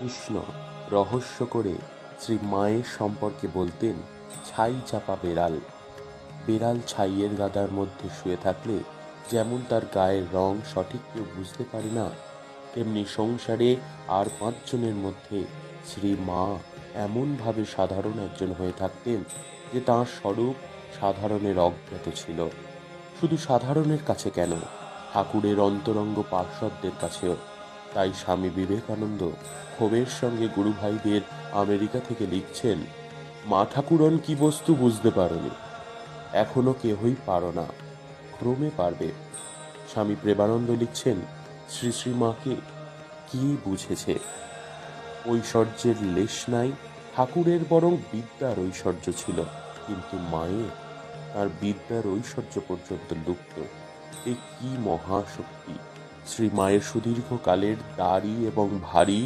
কৃষ্ণ রহস্য করে শ্রী মায়ের সম্পর্কে বলতেন, ছাই চাপা বেড়াল। বেড়াল ছাইয়ের গাদার মধ্যে শুয়ে থাকলে যেমন তার গায়ের রং সঠিক কেউ বুঝতে পারে না, তেমনি সংসারে আর পাঁচজনের মধ্যে শ্রী মা এমনভাবে সাধারণ একজন হয়ে থাকতেন যে তাঁর স্বরূপ সাধারণের অজ্ঞাত ছিল। শুধু সাধারণের কাছে কেন, ঠাকুরের অন্তরঙ্গ পার্ষদদের কাছেও। তাই স্বামী বিবেকানন্দ ক্ষোভের সঙ্গে গুরুভাইদের আমেরিকা থেকে লিখছেন, মা ঠাকুরন কি বস্তু বুঝতে পারোনি, এখনো কেহই পারো না, ক্রমে পারবে। স্বামী প্রেমানন্দ লিখছেন, শ্রী শ্রী মাকে কি বুঝেছে, ঐশ্বর্যের লেশ নাই, ঠাকুরের বরং বিদ্যার ঐশ্বর্য ছিল, কিন্তু মায়ের তার বিদ্যার ঐশ্বর্য পর্যন্ত লুপ্ত। এ কি মহাশক্তি! শ্রী মায়ের সুদীর্ঘ কালের দাড়ি এবং ভারী